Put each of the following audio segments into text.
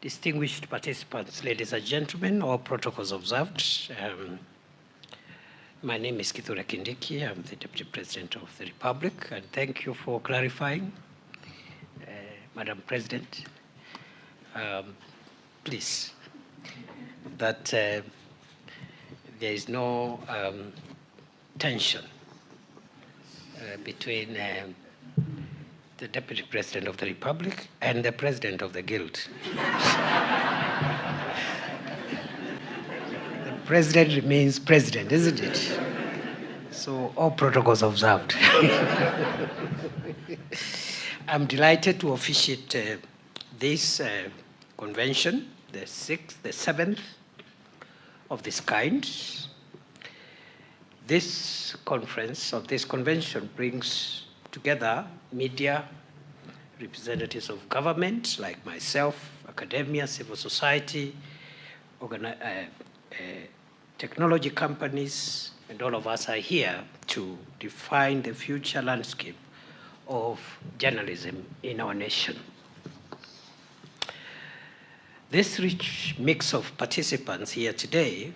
Distinguished participants, ladies and gentlemen, all protocols observed. My name is Kithure Kindiki. I'm the Deputy President of the Republic, and thank you for clarifying, Madam President. Please, that there is no tension between the Deputy President of the Republic and the President of the Guild. The President remains President, isn't it? So all protocols observed. I'm delighted to officiate this convention, the seventh of this kind. This conference, or this convention, brings together media, representatives of government like myself, academia, civil society, technology companies, and all of us are here to define the future landscape of journalism in our nation. This rich mix of participants here today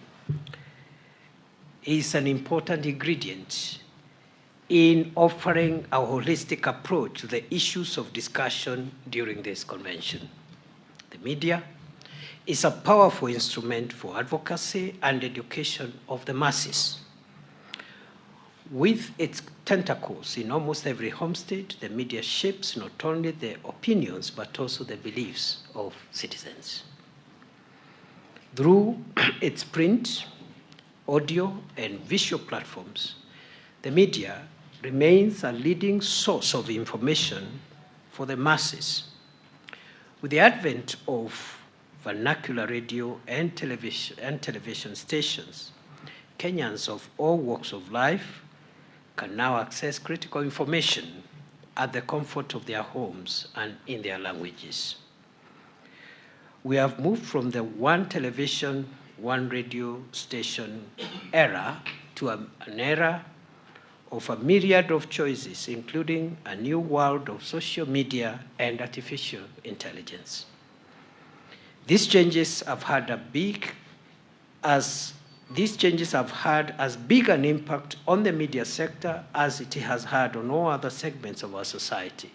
is an important ingredient in offering a holistic approach to the issues of discussion during this convention. The media is a powerful instrument for advocacy and education of the masses. With its tentacles in almost every homestead, the media shapes not only the opinions, but also the beliefs of citizens. Through its print, audio, and visual platforms, the media remains a leading source of information for the masses. With the advent of vernacular radio and television stations, Kenyans of all walks of life can now access critical information at the comfort of their homes and in their languages. We have moved from the one television, one radio station era to an era of a myriad of choices, including a new world of social media and artificial intelligence. These changes have had as big an impact on the media sector as it has had on all other segments of our society.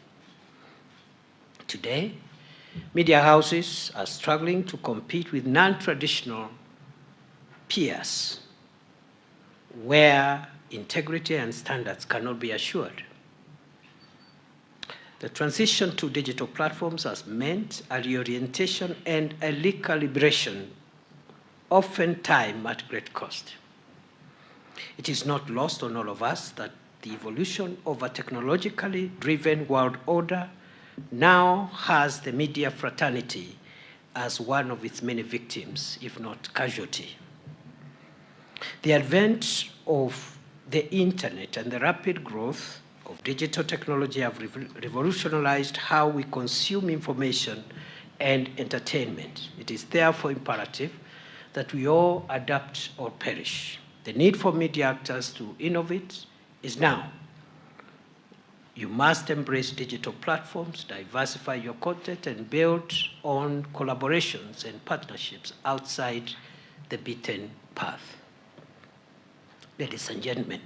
Today, media houses are struggling to compete with non-traditional peers where integrity and standards cannot be assured. The transition to digital platforms has meant a reorientation and a recalibration, oftentimes at great cost. It is not lost on all of us that the evolution of a technologically driven world order now has the media fraternity as one of its many victims, if not casualty. The advent of the internet and the rapid growth of digital technology have revolutionized how we consume information and entertainment. It is therefore imperative that we all adapt or perish. The need for media actors to innovate is now. You must embrace digital platforms, diversify your content, and build on collaborations and partnerships outside the beaten path. Ladies and gentlemen,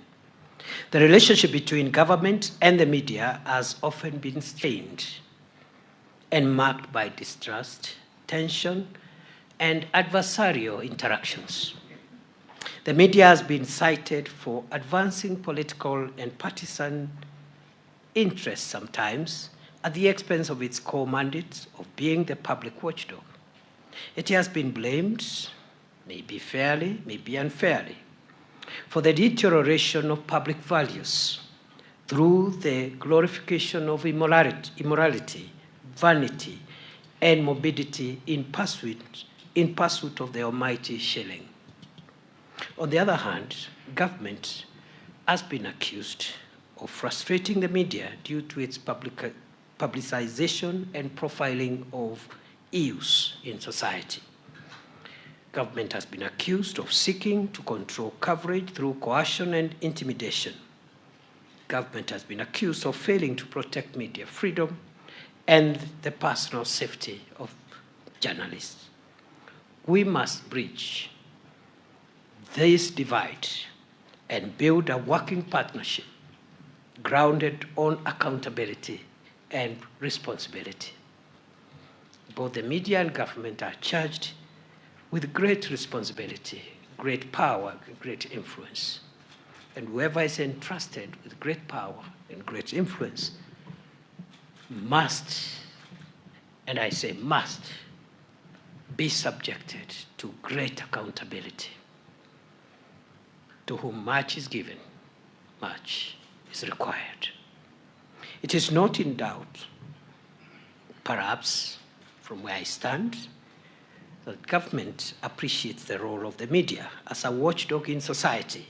the relationship between government and the media has often been strained and marked by distrust, tension, and adversarial interactions. The media has been cited for advancing political and partisan interests sometimes at the expense of its core mandate of being the public watchdog. It has been blamed, maybe fairly, maybe unfairly, for the deterioration of public values through the glorification of immorality, vanity, and morbidity in pursuit of the almighty shilling. On the other hand, government has been accused of frustrating the media due to its publicization and profiling of issues in society. Government has been accused of seeking to control coverage through coercion and intimidation. Government has been accused of failing to protect media freedom and the personal safety of journalists. We must bridge this divide and build a working partnership grounded on accountability and responsibility. Both the media and government are charged with great responsibility, great power, great influence. And whoever is entrusted with great power and great influence must, and I say must, be subjected to great accountability. To whom much is given, much is required. It is not in doubt, perhaps from where I stand, that government appreciates the role of the media as a watchdog in society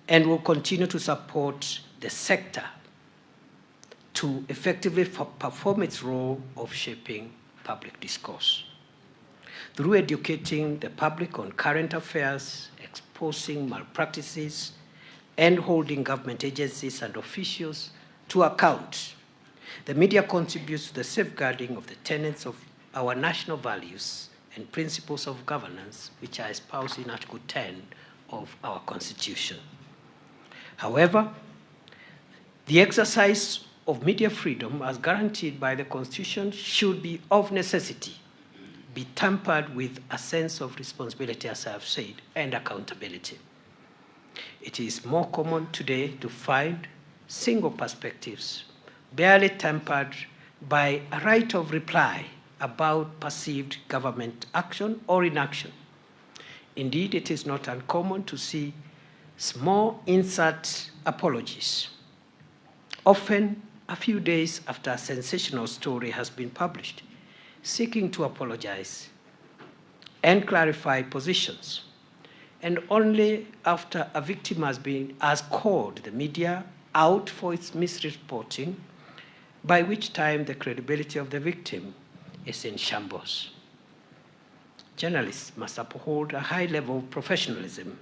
and will continue to support the sector to effectively perform its role of shaping public discourse. Through educating the public on current affairs, exposing malpractices, and holding government agencies and officials to account, the media contributes to the safeguarding of the tenets of our national values and principles of governance, which are espoused in Article 10 of our Constitution. However, the exercise of media freedom as guaranteed by the Constitution should be of necessity be tempered with a sense of responsibility, as I have said, and accountability. It is more common today to find single perspectives, barely tempered by a right of reply about perceived government action or inaction. Indeed, it is not uncommon to see small insert apologies, often a few days after a sensational story has been published, seeking to apologize and clarify positions, and only after a victim has called the media out for its misreporting, by which time the credibility of the victim is in shambles. Journalists must uphold a high level of professionalism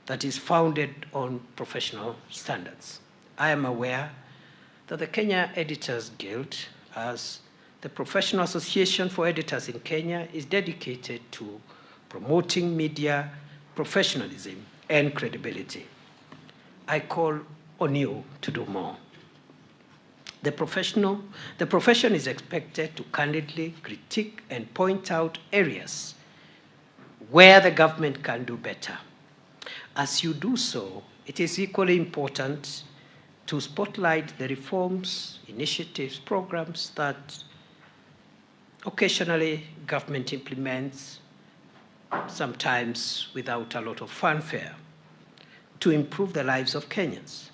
that is founded on professional standards. I am aware that the Kenya Editors Guild, as the Professional Association for Editors in Kenya, is dedicated to promoting media professionalism and credibility. I call on you to do more. The profession is expected to candidly critique and point out areas where the government can do better. As you do so, it is equally important to spotlight the reforms, initiatives, programs that occasionally government implements, sometimes without a lot of fanfare, to improve the lives of Kenyans.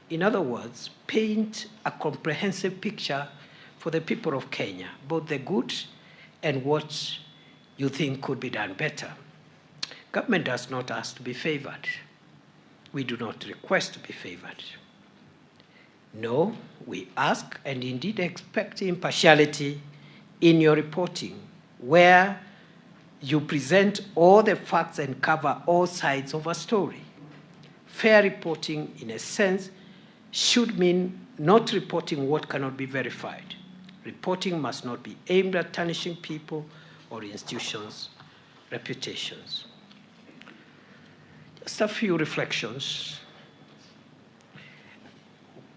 In other words, paint a comprehensive picture for the people of Kenya, both the good and what you think could be done better. Government does not ask to be favored. We do not request to be favored. No, we ask and indeed expect impartiality in your reporting, where you present all the facts and cover all sides of a story. Fair reporting, in a sense, should mean not reporting what cannot be verified. Reporting must not be aimed at tarnishing people or institutions' reputations. Just a few reflections.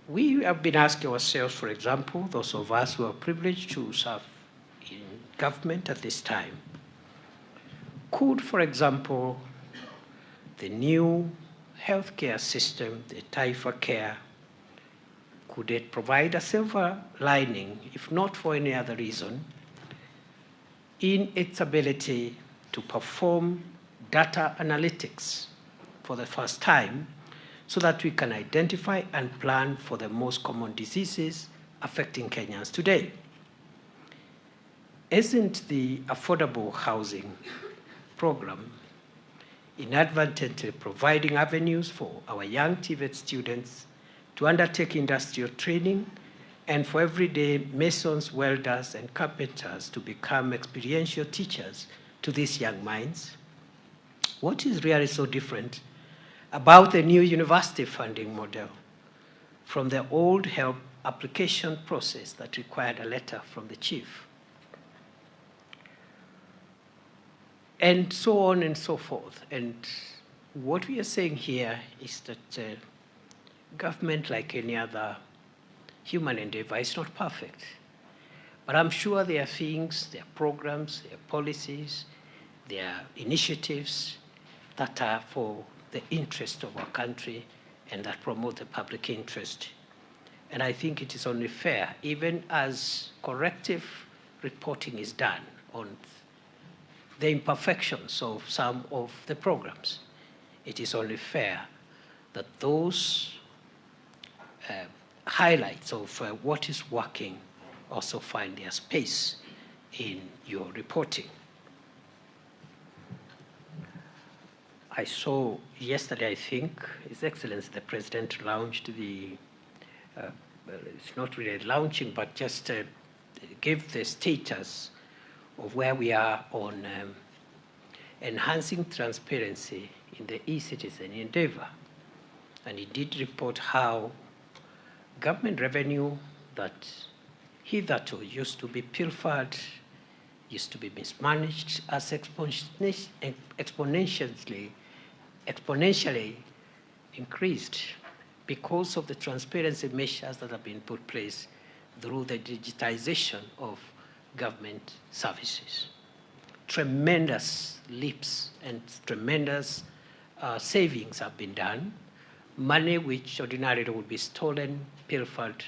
We have been asking ourselves, for example, those of us who are privileged to serve in government at this time, could, for example, the new healthcare system, the Taifa Care, could it provide a silver lining, if not for any other reason, in its ability to perform data analytics for the first time, so that we can identify and plan for the most common diseases affecting Kenyans today? Isn't the affordable housing program inadvertently providing avenues for our young TVET students to undertake industrial training, and for everyday masons, welders, and carpenters to become experiential teachers to these young minds? What is really so different about the new university funding model from the old help application process that required a letter from the chief? and so on and so forth. And what we are saying here is that government, like any other human endeavor, is not perfect. But I'm sure there are things, there are programs, there are policies, there are initiatives that are for the interest of our country and that promote the public interest. And I think it is only fair, even as corrective reporting is done on the imperfections of some of the programs, it is only fair that those highlights of what is working also find their space in your reporting. I saw yesterday, I think, His Excellency the President launched the, it's not really launching, but just give the status of where we are on enhancing transparency in the e-citizen endeavor. And he did report how government revenue that hitherto used to be pilfered, used to be mismanaged, as exponentially increased because of the transparency measures that have been put in place through the digitization of government services. Tremendous leaps and tremendous savings have been done, money which ordinarily would be stolen, pilfered,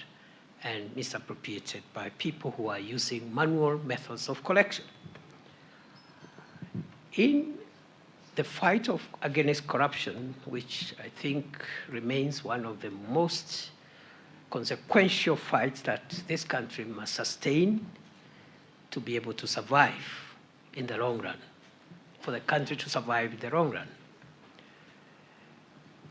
and misappropriated by people who are using manual methods of collection. In the fight against corruption, which I think remains one of the most consequential fights that this country must sustain to be able to survive in the long run, for the country to survive in the long run.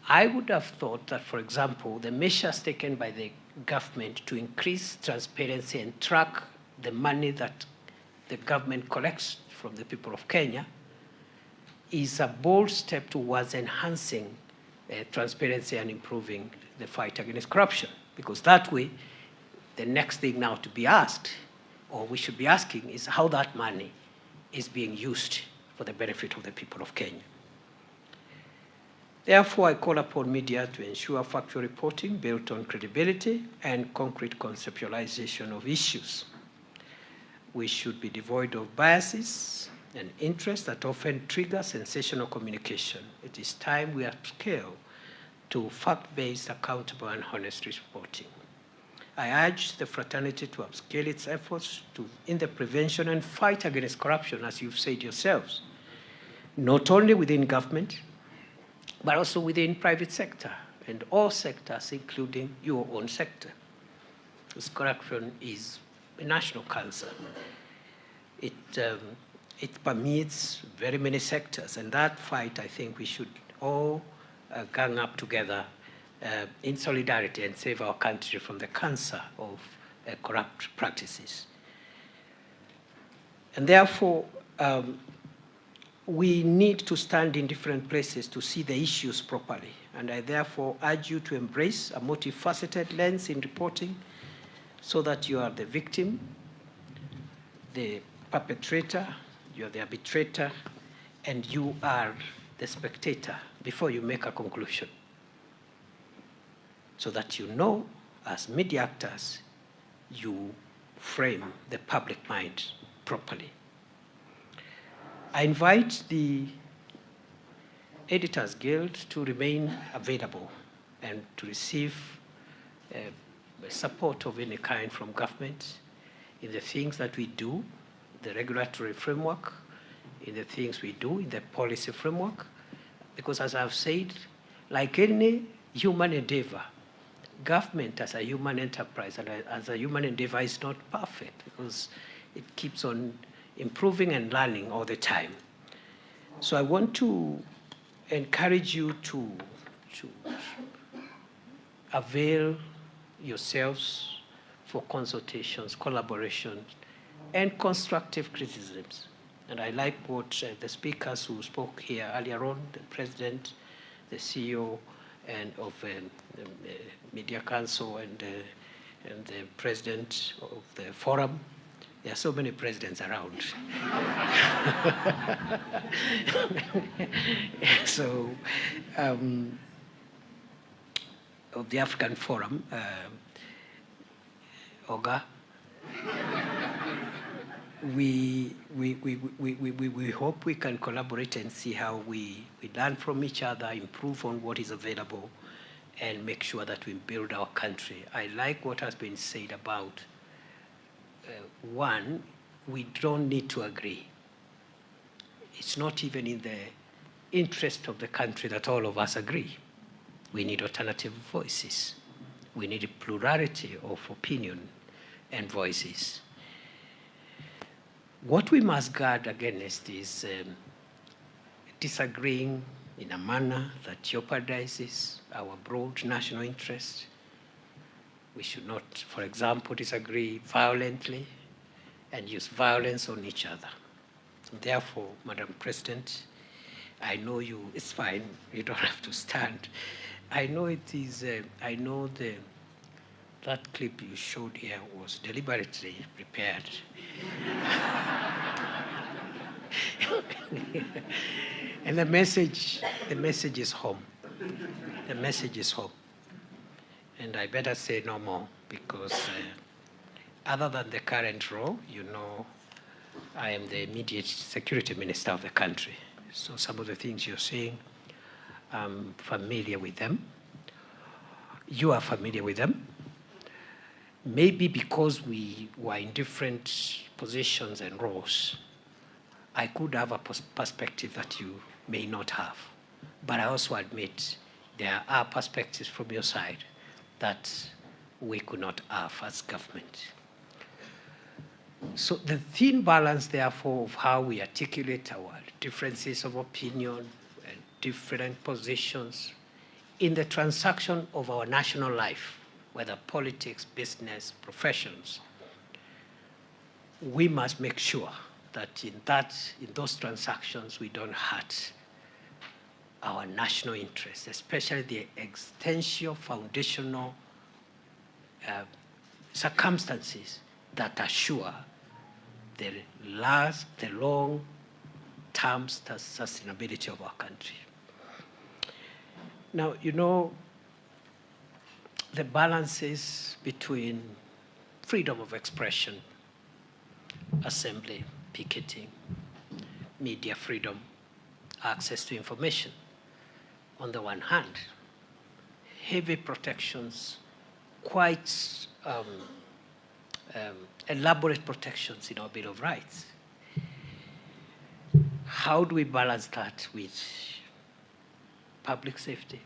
I would have thought that, for example, the measures taken by the government to increase transparency and track the money that the government collects from the people of Kenya is a bold step towards enhancing transparency and improving the fight against corruption. Because that way, the next thing now to be asked, or we should be asking, is how that money is being used for the benefit of the people of Kenya. Therefore, I call upon media to ensure factual reporting built on credibility and concrete conceptualization of issues. We should be devoid of biases and interests that often trigger sensational communication. It is time we upscale to fact-based, accountable, and honest reporting. I urge the fraternity to upscale its efforts in the prevention and fight against corruption, as you've said yourselves, not only within government, but also within private sector and all sectors, including your own sector. Because corruption is a national cancer. It permeates very many sectors, and that fight, I think we should all gang up together in solidarity and save our country from the cancer of corrupt practices. And therefore, we need to stand in different places to see the issues properly. And I therefore urge you to embrace a multifaceted lens in reporting so that you are the victim, the perpetrator, you are the arbitrator, and you are the spectator before you make a conclusion. So that you know, as media actors, you frame the public mind properly. I invite the Editors Guild to remain available and to receive support of any kind from government in the things that we do, the regulatory framework, in the things we do, in the policy framework. Because as I've said, like any human endeavor, government as a human enterprise and as a human endeavor is not perfect because it keeps on improving and learning all the time. So I want to encourage you to avail yourselves for consultations, collaboration, and constructive criticisms. And I like what the speakers who spoke here earlier on, the President, the CEO, and of the Media Council and the President of the Forum, There are so many presidents around. So, of the African Forum, Oga, we hope we can collaborate and see how we learn from each other, improve on what is available, and make sure that we build our country. I like what has been said about, one, we don't need to agree. It's not even in the interest of the country that all of us agree. We need alternative voices. We need a plurality of opinion and voices. What we must guard against is disagreeing in a manner that jeopardizes our broad national interest. We should not, for example, disagree violently and use violence on each other. Therefore, Madam President, I know you, it's fine, you don't have to stand. I know it is, I know that clip you showed here was deliberately prepared. And the message is home. The message is home. And I better say no more because other than the current role, you know, I am the immediate security minister of the country. So some of the things you're saying, I'm familiar with them. You are familiar with them. Maybe because we were in different positions and roles, I could have a perspective that you may not have. But I also admit there are perspectives from your side that we could not have as government. So the thin balance, therefore, of how we articulate our differences of opinion and different positions in the transaction of our national life, whether politics, business, professions, we must make sure that in those transactions we don't hurt our national interests, especially the existential, foundational circumstances that assure the long-term sustainability of our country. Now, you know, the balances between freedom of expression, assembly, picketing, media freedom, access to information, on the one hand, heavy protections, quite elaborate protections in our Bill of Rights. How do we balance that with public safety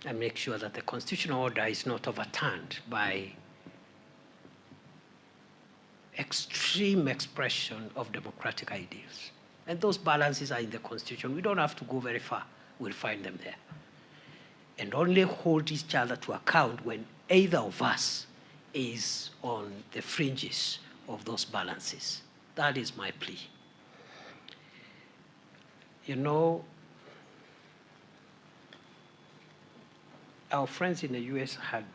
and make sure that the constitutional order is not overturned by extreme expression of democratic ideas? And those balances are in the Constitution. We don't have to go very far. We'll find them there. And only hold each other to account when either of us is on the fringes of those balances. That is my plea. You know, our friends in the US had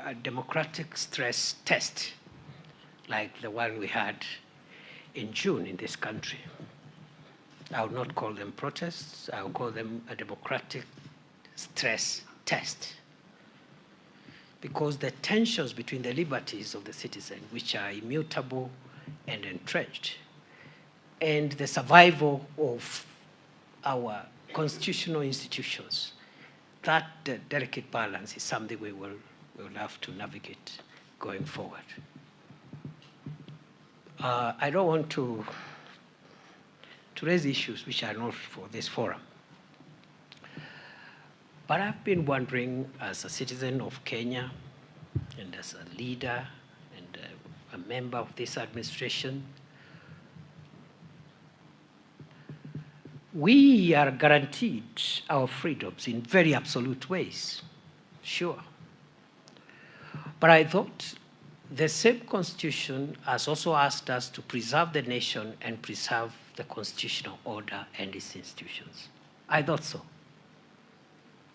a democratic stress test like the one we had in June in this country. I would not call them protests. I would call them a democratic stress test. Because the tensions between the liberties of the citizen, which are immutable and entrenched, and the survival of our constitutional institutions, that delicate balance is something we will have to navigate going forward. I don't want to raise issues which are not for this forum. But I've been wondering, as a citizen of Kenya and as a leader and a member of this administration, we are guaranteed our freedoms in very absolute ways, sure. But I thought the same Constitution has also asked us to preserve the nation and preserve the constitutional order and its institutions. I thought so.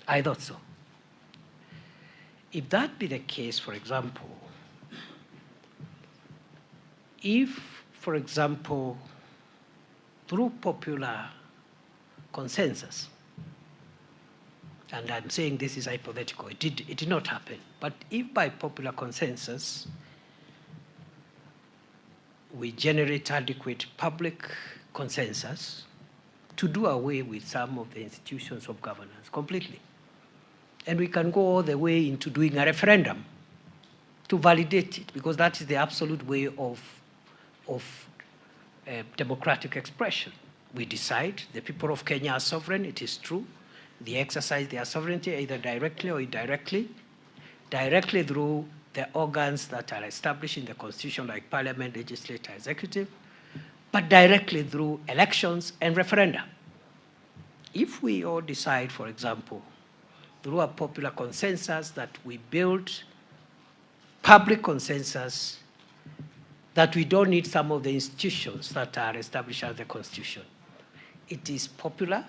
I thought so. If that be the case, for example, if, for example, through popular consensus, and I'm saying this is hypothetical, it did not happen, but if by popular consensus we generate adequate public consensus to do away with some of the institutions of governance completely, and we can go all the way into doing a referendum to validate it, because that is the absolute way of democratic expression. We decide, the people of Kenya are sovereign, it is true. They exercise their sovereignty either directly or indirectly, directly through the organs that are established in the Constitution, like Parliament, Legislature, Executive, but directly through elections and referenda. If we all decide, for example, through a popular consensus, that we build public consensus that we don't need some of the institutions that are established under the Constitution. It is popular,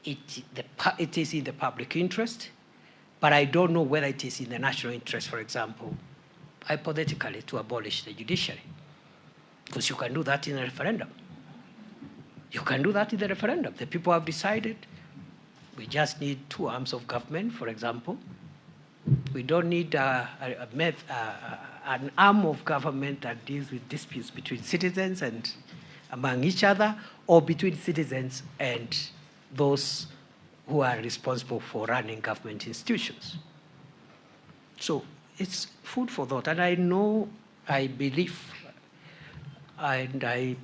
it is in the public interest, but I don't know whether it is in the national interest, for example, hypothetically, to abolish the judiciary. Because you can do that in a referendum. You can do that in the referendum. The people have decided we just need two arms of government, for example. We don't need an arm of government that deals with disputes between citizens and among each other, or between citizens and those who are responsible for running government institutions. So it's food for thought. And I know, I believe, and I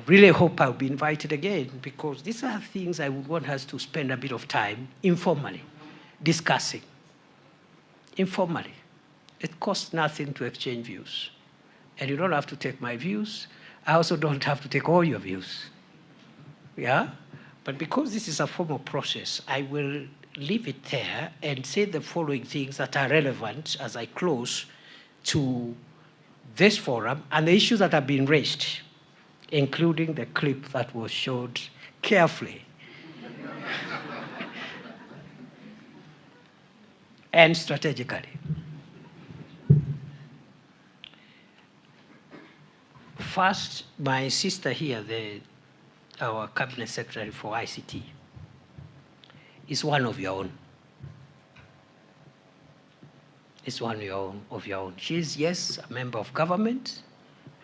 really hope I'll be invited again, because these are things I would want us to spend a bit of time informally discussing. Informally. It costs nothing to exchange views. And you don't have to take my views. I also don't have to take all your views. Yeah? But because this is a formal process, I will leave it there and say the following things that are relevant as I close to this forum and the issues that have been raised, including the clip that was showed carefully and strategically. First, my sister here, our cabinet secretary for ICT, is one of your own. Is one of your own. She's, yes, a member of government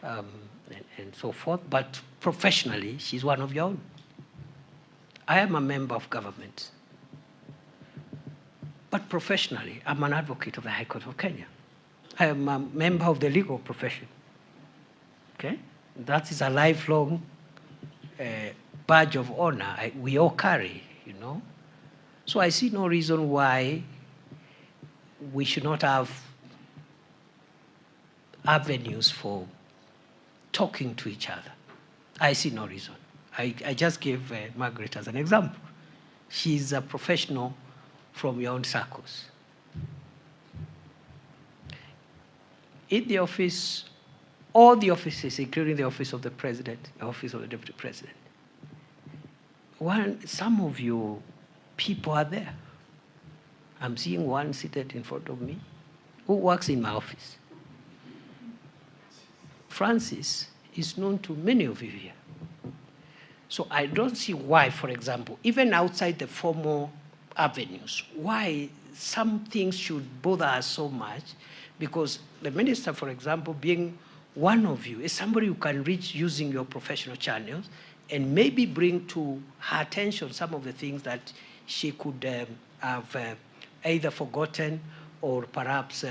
and so forth, but professionally, she's one of your own. I am a member of government, but professionally, I'm an advocate of the High Court of Kenya. I am a member of the legal profession. Okay? That is a lifelong badge of honor we all carry, you know. So I see no reason why we should not have avenues for talking to each other. I see no reason. I just gave Margaret as an example. She's a professional from your own circles. In the office, all the offices, including the office of the president, the office of the deputy president, some of you people are there. I'm seeing one seated in front of me who works in my office. Francis is known to many of you here. So I don't see why, for example, even outside the formal avenues, why some things should bother us so much, because the minister, for example, being one of you, is somebody who can reach using your professional channels and maybe bring to her attention some of the things that she could have either forgotten or perhaps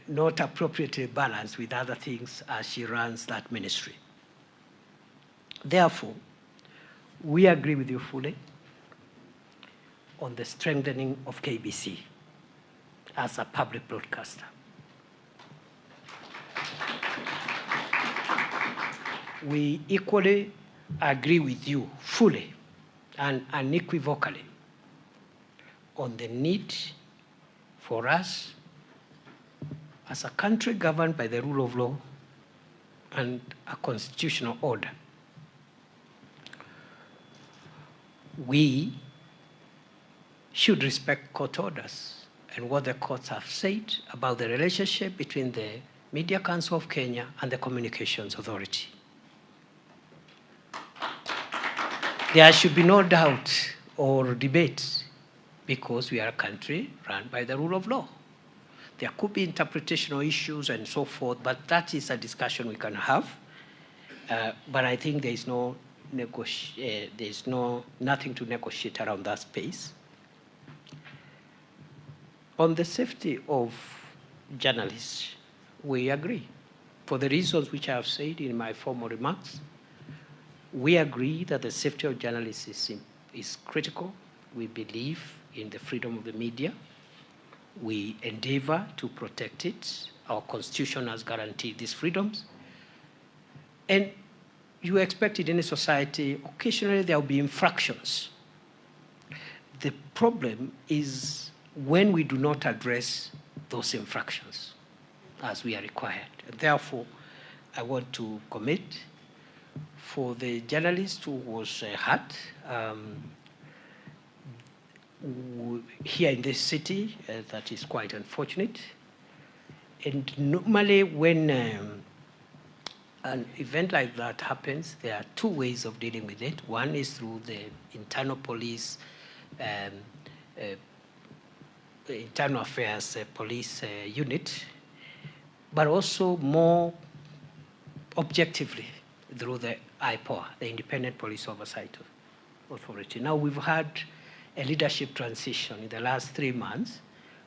not appropriately balanced with other things as she runs that ministry. Therefore, we agree with you fully on the strengthening of KBC as a public broadcaster. We equally agree with you fully and unequivocally on the need for us as a country governed by the rule of law and a constitutional order. We should respect court orders and what the courts have said about the relationship between the Media Council of Kenya, and the Communications Authority. There should be no doubt or debate because we are a country run by the rule of law. There could be interpretational issues and so forth, but that is a discussion we can have. But I think there is nothing to negotiate around that space. On the safety of journalists, we agree. For the reasons which I have said in my formal remarks, we agree that the safety of journalists is critical. We believe in the freedom of the media. We endeavor to protect it. Our Constitution has guaranteed these freedoms. And you expect it in a society, occasionally there will be infractions. The problem is when we do not address those infractions as we are required. And therefore, I want to commit for the journalist who was hurt here in this city, that is quite unfortunate. And normally when an event like that happens, there are two ways of dealing with it. One is through the internal police, internal affairs police unit, but also more objectively through the IPOA, the Independent Police Oversight Authority. Now we've had a leadership transition in the last 3 months.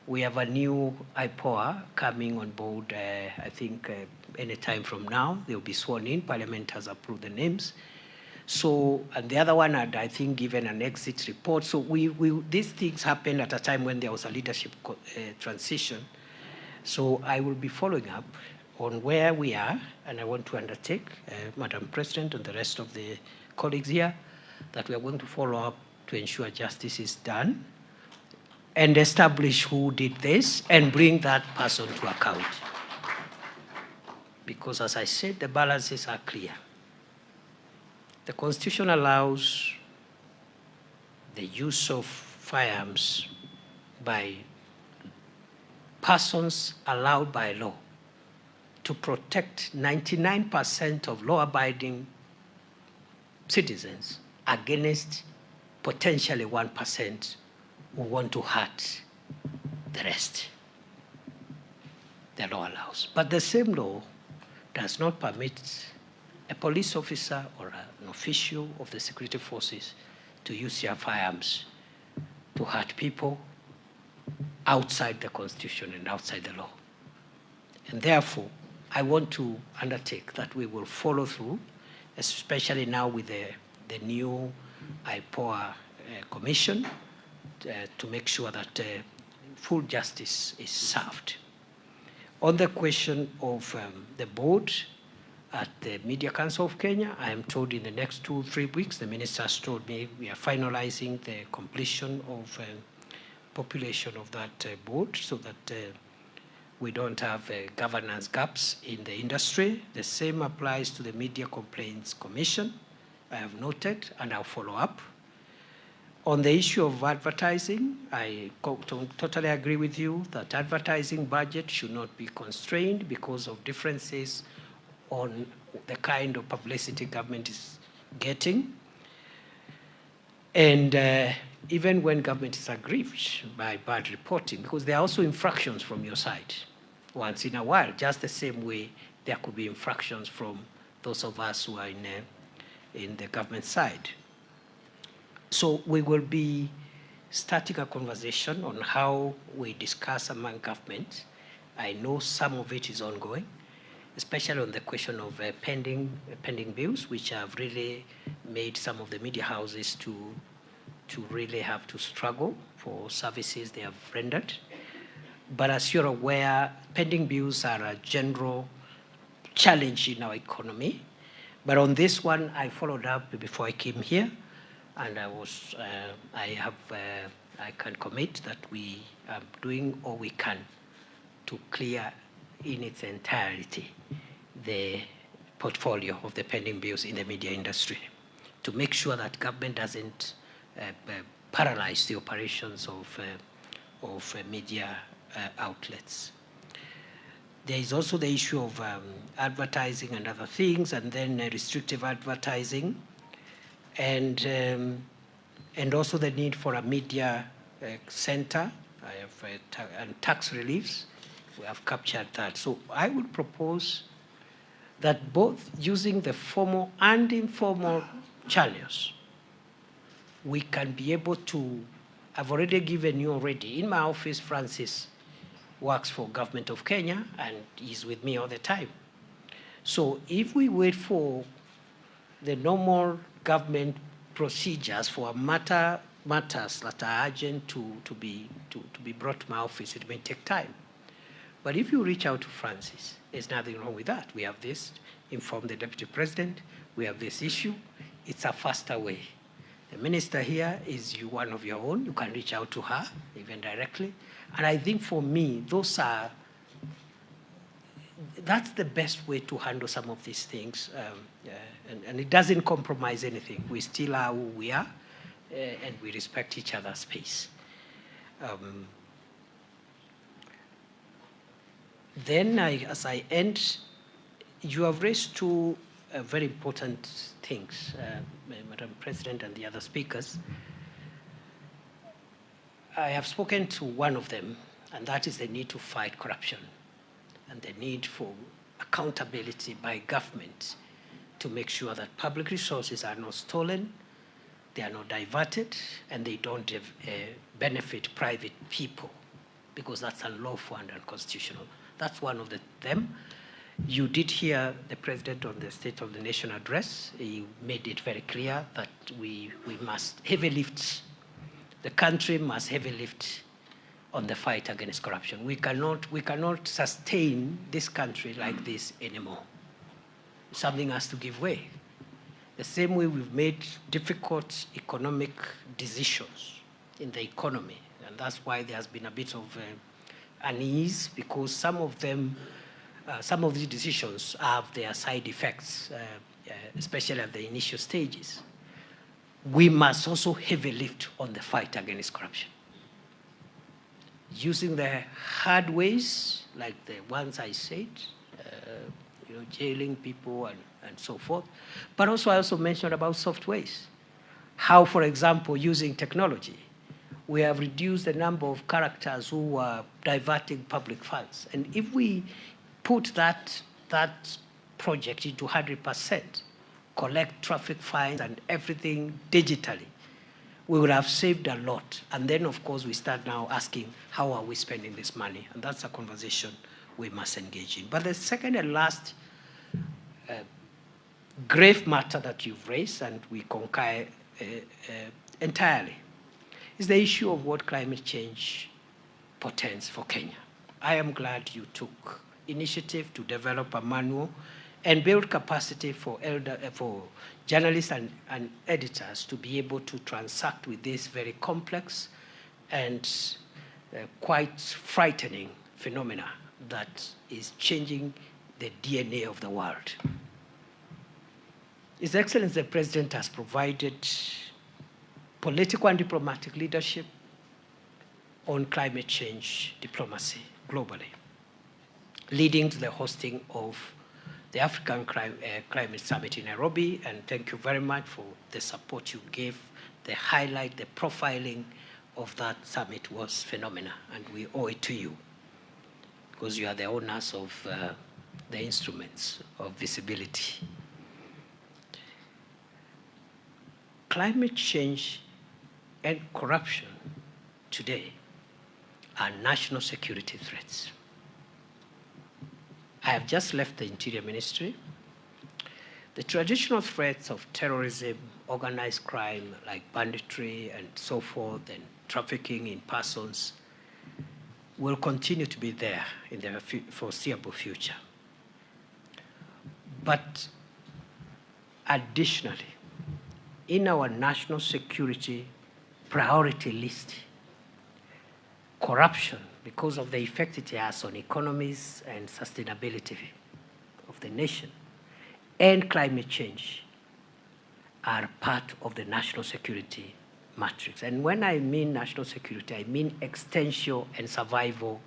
We have a new IPOA coming on board, I think any time from now. They'll be sworn in. Parliament has approved the names. So, and the other one had, I think, given an exit report. So these things happened at a time when there was a leadership transition. So I will be following up on where we are, and I want to undertake, Madam President and the rest of the colleagues here, that we are going to follow up to ensure justice is done and establish who did this and bring that person to account. Because as I said, the balances are clear. The Constitution allows the use of firearms by persons allowed by law to protect 99% of law-abiding citizens against potentially 1% who want to hurt the rest. The law allows. But the same law does not permit a police officer or an official of the security forces to use their firearms to hurt people outside the Constitution and outside the law. And therefore, I want to undertake that we will follow through, especially now with the new IPOA commission, to make sure that full justice is served. On the question of the board at the Media Council of Kenya, I am told in the next 2-3 weeks, the minister has told me we are finalizing the completion of population of that board so that we don't have governance gaps in the industry. The same applies to the Media Complaints Commission. I have noted and I'll follow up. On the issue of advertising, I totally agree with you that advertising budget should not be constrained because of differences on the kind of publicity government is getting. And even when government is aggrieved by bad reporting, because there are also infractions from your side once in a while, just the same way there could be infractions from those of us who are in the government side. So we will be starting a conversation on how we discuss among government. I know some of it is ongoing, especially on the question of pending bills, which have really made some of the media houses to really have to struggle for services they have rendered. But as you're aware, pending bills are a general challenge in our economy. But on this one, I followed up before I came here, and I can commit that we are doing all we can to clear in its entirety the portfolio of the pending bills in the media industry, to make sure that government doesn't paralyze the operations of media outlets. There is also the issue of advertising and other things, and then restrictive advertising, and also the need for a media center and tax reliefs. We have captured that. So I would propose that both using the formal and informal channels, we can be able to, I've already given you already, in my office, Francis works for Government of Kenya and is with me all the time. So if we wait for the normal government procedures for matters that are urgent to be brought to my office, it may take time. But if you reach out to Francis, there's nothing wrong with that. We have this, inform the Deputy President, we have this issue. It's a faster way. The minister here is one of your own. You can reach out to her, even directly. And I think for me, that's the best way to handle some of these things. And it doesn't compromise anything. We still are who we are, and we respect each other's space. Then, as I end, you have raised two very important things, Madam President and the other speakers. I have spoken to one of them, and that is the need to fight corruption and the need for accountability by government to make sure that public resources are not stolen, they are not diverted, and they don't benefit private people, because that's unlawful and unconstitutional. That's one of them. You did hear the President on the State of the Nation address. He made it very clear that we must heavy lift, the country must heavy lift on the fight against corruption. We cannot sustain this country like this anymore. Something has to give way. The same way we've made difficult economic decisions in the economy, and that's why there has been a bit of unease, because some of these decisions have their side effects, especially at the initial stages. We must also heavy lift on the fight against corruption, using the hard ways, like the ones I said, jailing people and so forth. But also, I also mentioned about soft ways. How, for example, using technology, we have reduced the number of characters who are diverting public funds. And if we put that project into 100%, collect traffic fines and everything digitally, we would have saved a lot. And then, of course, we start now asking, how are we spending this money? And that's a conversation we must engage in. But the second and last grave matter that you've raised, and we concur entirely, is the issue of what climate change portends for Kenya. I am glad you took initiative to develop a manual and build capacity for journalists and editors to be able to transact with this very complex and quite frightening phenomena that is changing the DNA of the world. His Excellency the President has provided political and diplomatic leadership on climate change diplomacy globally, leading to the hosting of the African Climate Summit in Nairobi. And thank you very much for the support you gave. The highlight, the profiling of that summit was phenomenal, and we owe it to you, because you are the owners of the instruments of visibility. Climate change and corruption today are national security threats. I have just left the Interior Ministry. The traditional threats of terrorism, organized crime like banditry and so forth, and trafficking in persons will continue to be there in the foreseeable future. But additionally, in our national security priority list, corruption, because of the effect it has on economies and sustainability of the nation, and climate change are part of the national security matrix. And when I mean national security, I mean existential and survival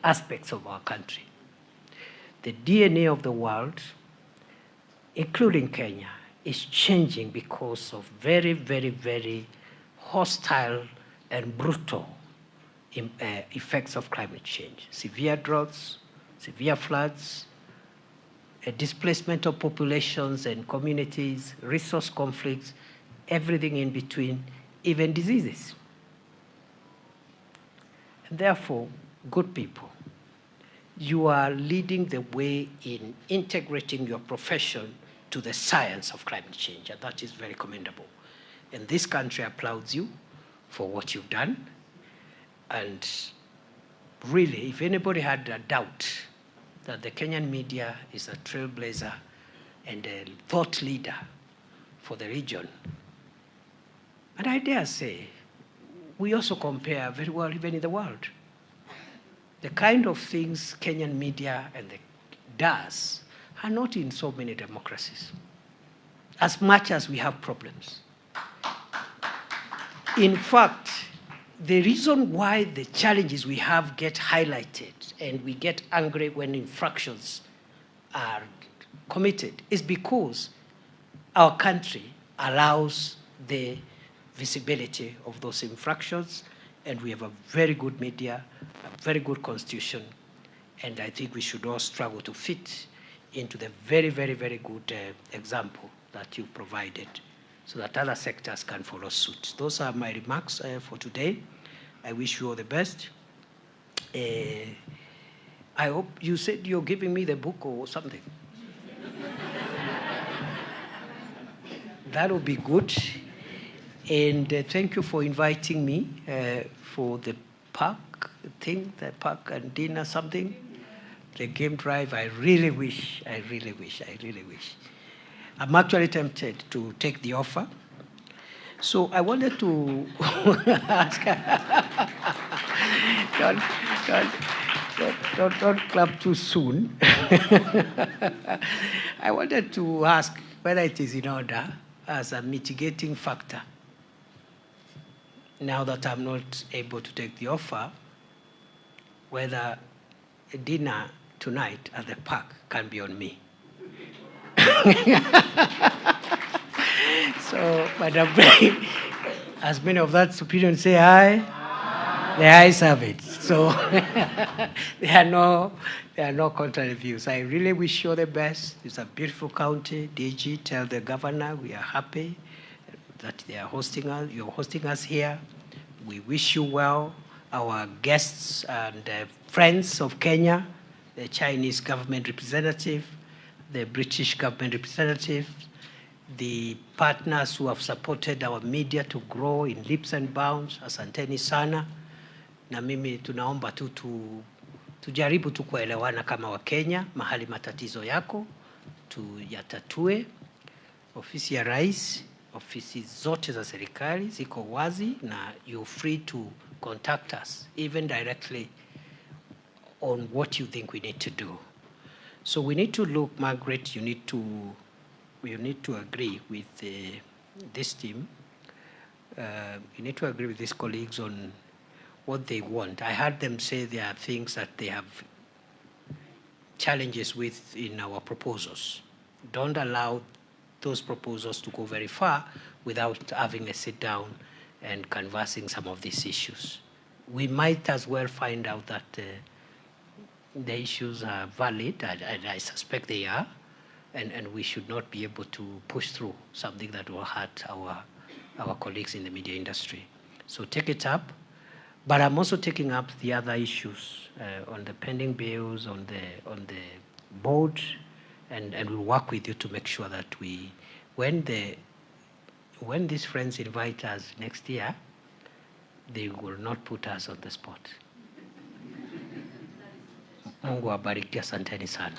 aspects of our country. The DNA of the world, including Kenya, is changing because of very, very, very hostile and brutal effects of climate change. Severe droughts, severe floods, a displacement of populations and communities, resource conflicts, everything in between, even diseases. And therefore, good people, you are leading the way in integrating your profession to the science of climate change, and that is very commendable. And this country applauds you for what you've done. And really, if anybody had a doubt that the Kenyan media is a trailblazer and a thought leader for the region, and I dare say, we also compare very well even in the world. The kind of things Kenyan media does are not in so many democracies, as much as we have problems. In fact, the reason why the challenges we have get highlighted and we get angry when infractions are committed is because our country allows the visibility of those infractions, and we have a very good media, a very good constitution, and I think we should all struggle to fit into the very, very, very good example that you provided so that other sectors can follow suit. Those are my remarks for today. I wish you all the best. I hope you said you're giving me the book or something. That would be good. And thank you for inviting me for the park thing, the park and dinner something, the game drive. I really wish. I'm actually tempted to take the offer. So I wanted to ask, don't clap too soon. I wanted to ask whether it is in order as a mitigating factor. Now that I'm not able to take the offer, whether a dinner tonight at the park can be on me. So, Madam Bray, as many of that opinion say aye, the ayes have it. So there are no contrary views. I really wish you all the best. It's a beautiful county. DG, tell the governor we are happy that they are hosting us. You're hosting us here. We wish you well. Our guests and friends of Kenya, the Chinese government representative, the British government representative, the partners who have supported our media to grow in leaps and bounds, asanteni sana. Na mimi tunaomba tu tujaribu tu kuelewana kama Wakenya, mahali matatizo yako tuyatatue. Ofisi ya Rais, ofisi zote za serikali ziko wazi, na you're free to contact us, even directly, on what you think we need to do. So we need to look, Margaret, we need to agree with this team. You need to agree with these colleagues on what they want. I heard them say there are things that they have challenges with in our proposals. Don't allow those proposals to go very far without having a sit down and canvassing some of these issues. We might as well find out that the issues are valid, and I suspect they are, and we should not be able to push through something that will hurt our colleagues in the media industry. So take it up. But I'm also taking up the other issues on the pending bills, on the board, and we'll work with you to make sure that when these friends invite us next year, they will not put us on the spot. Mungu awabariki, asanteni sana.